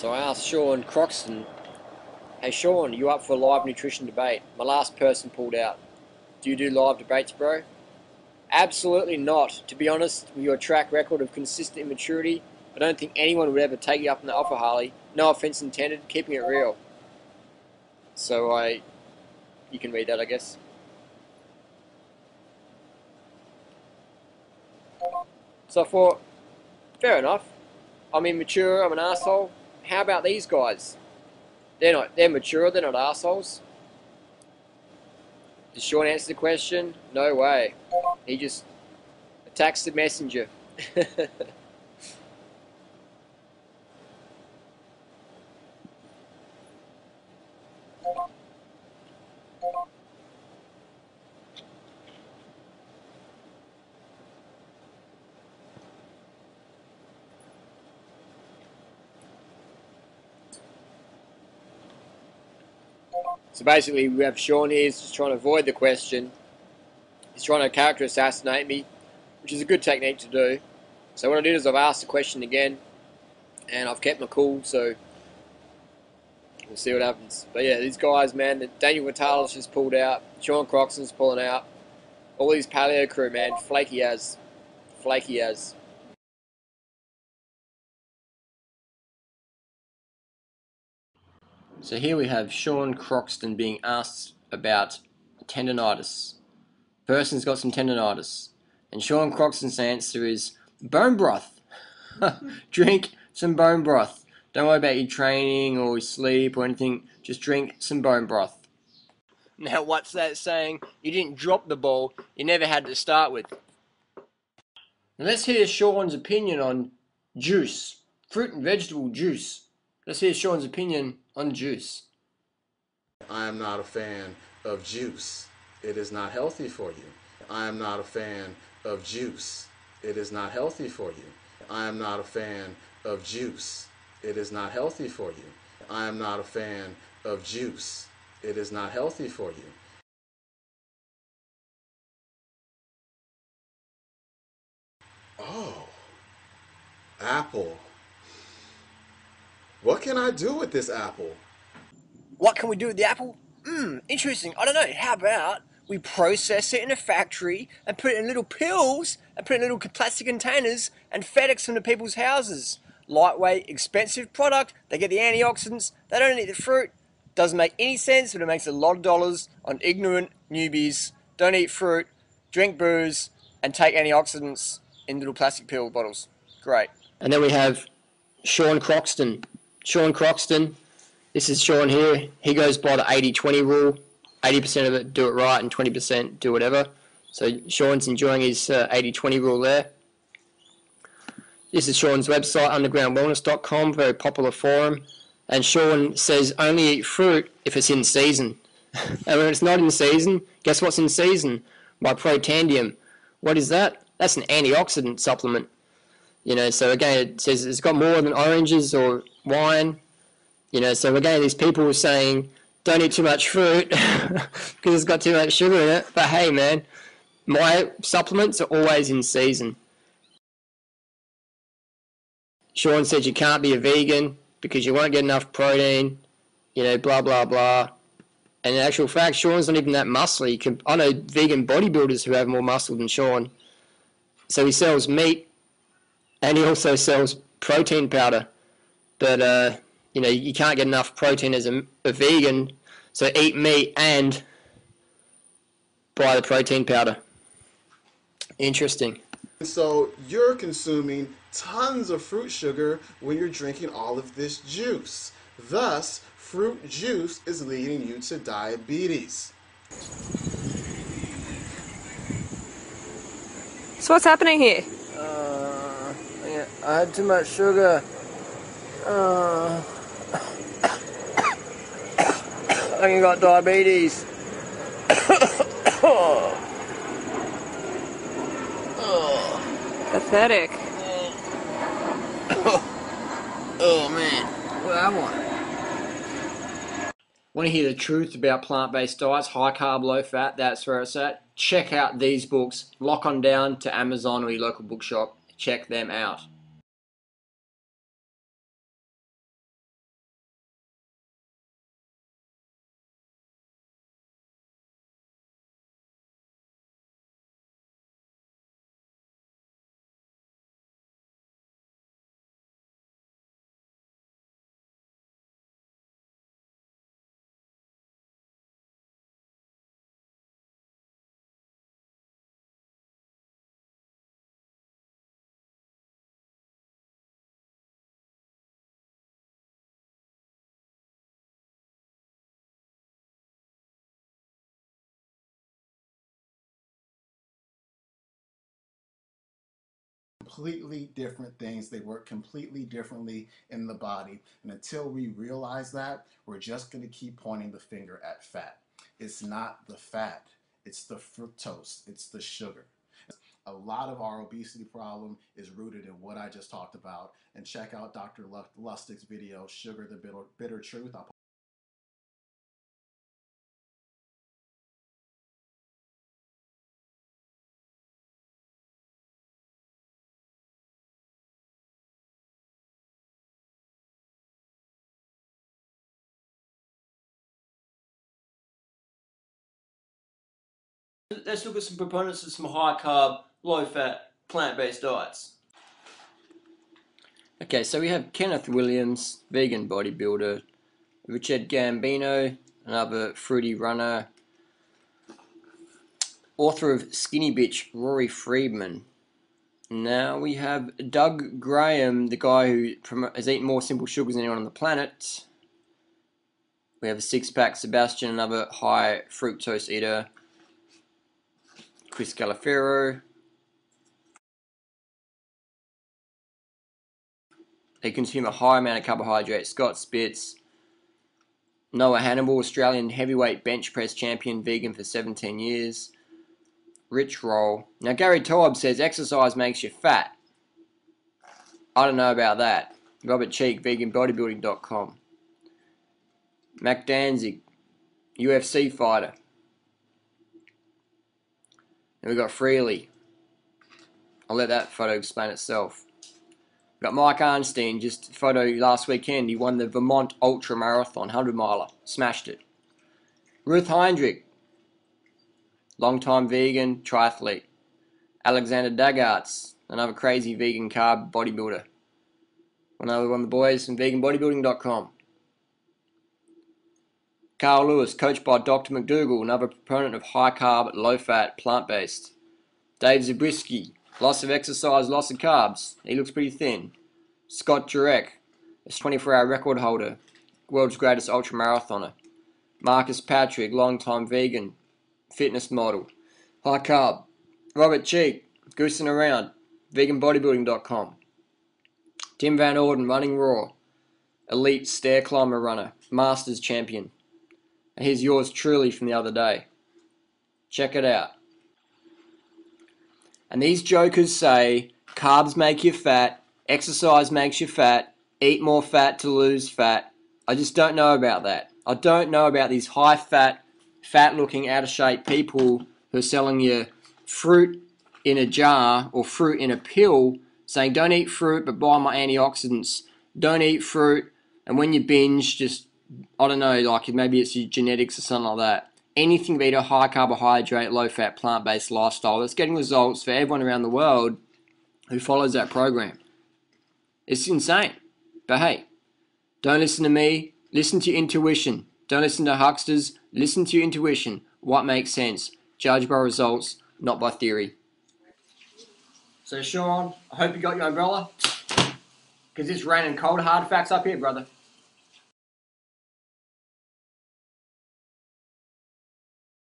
So I asked Sean Croxton, hey Sean, you up for a live nutrition debate? My last person pulled out. Do you do live debates, bro? Absolutely not. To be honest, with your track record of consistent immaturity, I don't think anyone would ever take you up on the offer, Harley. No offense intended, keeping it real. So you can read that, I guess. So I thought, fair enough. I'm immature, I'm an asshole. How about these guys? They're mature, they're not assholes. Did Sean answer the question? No way. He just attacks the messenger. So basically we have Sean here, he's just trying to avoid the question. He's trying to character assassinate me, which is a good technique to do. So what I did is I've asked the question again, and I've kept my cool, so we'll see what happens. But yeah, these guys, man, Daniel Vitale's just pulled out, Sean Croxton's pulling out, all these paleo crew, man, flaky as. Flaky as. So here we have Sean Croxton being asked about tendonitis. Person's got some tendonitis. And Sean Croxton's answer is bone broth. Drink some bone broth. Don't worry about your training or your sleep or anything. Just drink some bone broth. Now what's that saying? You didn't drop the ball. You never had to start with. Now let's hear Sean's opinion on juice. Fruit and vegetable juice. Let's hear Sean's opinion on juice. I am not a fan of juice. It is not healthy for you. I am not a fan of juice. It is not healthy for you. I am not a fan of juice. It is not healthy for you. I am not a fan of juice. It is not healthy for you. Oh, apple. What can I do with this apple? What can we do with the apple? Interesting. I don't know. How about we process it in a factory and put it in little pills and put it in little plastic containers and FedEx them to people's houses? Lightweight, expensive product. They get the antioxidants. They don't eat the fruit. Doesn't make any sense, but it makes a lot of dollars on ignorant newbies. Don't eat fruit, drink booze, and take antioxidants in little plastic pill bottles. Great. And then we have Sean Croxton. Sean Croxton. This is Sean here. He goes by the 80-20 rule. 80% of it do it right and 20% do whatever. So Sean's enjoying his 80-20 rule there. This is Sean's website, undergroundwellness.com, very popular forum. And Sean says only eat fruit if it's in season. And when it's not in season, guess what's in season? My Protandium. What is that? That's an antioxidant supplement. You know, so again, it says it's got more than oranges or wine. You know, so again, these people were saying, don't eat too much fruit because it's got too much sugar in it. But hey, man, my supplements are always in season. Sean said you can't be a vegan because you won't get enough protein, you know, blah, blah, blah. And in actual fact, Sean's not even that muscly. I know vegan bodybuilders who have more muscle than Sean. So he sells meat and he also sells protein powder. But, you know, you can't get enough protein as a vegan, so eat meat and buy the protein powder. Interesting. So you're consuming tons of fruit sugar when you're drinking all of this juice. Thus, fruit juice is leading you to diabetes. So what's happening here? Yeah, I had too much sugar. I think I got diabetes. Pathetic. Oh man, what I want to hear the truth about plant-based diets, high carb, low fat, that's where it's at. Check out these books. Lock on down to Amazon or your local bookshop. Check them out. completely different things. They work completely differently in the body. And until we realize that, we're just going to keep pointing the finger at fat. It's not the fat, it's the fructose, it's the sugar. A lot of our obesity problem is rooted in what I just talked about. And check out Dr. Lustig's video, Sugar the Bitter Truth. Let's look at some proponents of some high carb, low fat, plant-based diets. Okay, so we have Kenneth Williams, vegan bodybuilder, Richard Gambino, another fruity runner, author of Skinny Bitch, Rory Friedman. Now we have Doug Graham, the guy who has eaten more simple sugars than anyone on the planet. We have a six-pack Sebastian, another high fructose eater. Chris Calafero. They consume a high amount of carbohydrates. Scott Spitz. Noah Hannibal, Australian heavyweight bench press champion, vegan for 17 years. Rich Roll. Now Gary Taub says exercise makes you fat. I don't know about that. Robert Cheek, veganbodybuilding.com. Mac Danzig, UFC fighter. Then we've got Freely. I'll let that photo explain itself. We've got Mike Arnstein, just a photo last weekend. He won the Vermont Ultra Marathon, 100 miler. Smashed it. Ruth Heinrich, long-time vegan, triathlete. Alexander Dagarts, another crazy vegan carb bodybuilder. Another one of the boys from veganbodybuilding.com. Carl Lewis, coached by Dr. McDougall, another proponent of high-carb, low-fat, plant-based. Dave Zabriskie, loss of exercise, loss of carbs. He looks pretty thin. Scott Jurek, a 24-hour record holder, world's greatest ultramarathoner. Marcus Patrick, long-time vegan, fitness model. High carb. Robert Cheek, goosing around, veganbodybuilding.com. Tim Van Orden, running raw, elite stair climber runner, masters champion. And here's yours truly from the other day. Check it out. And these jokers say carbs make you fat, exercise makes you fat, eat more fat to lose fat. I just don't know about that. I don't know about these high fat, looking out of shape people who are selling you fruit in a jar or fruit in a pill, saying don't eat fruit but buy my antioxidants. Don't eat fruit, and when you binge, just, I don't know, like maybe it's your genetics or something like that. Anything but a high carbohydrate, low fat, plant-based lifestyle that's getting results for everyone around the world who follows that program. It's insane. But hey, don't listen to me, listen to your intuition. Don't listen to hucksters, listen to your intuition. What makes sense? Judge by results, not by theory. So Sean, I hope you got your umbrella, because it's raining cold hard facts up here, brother.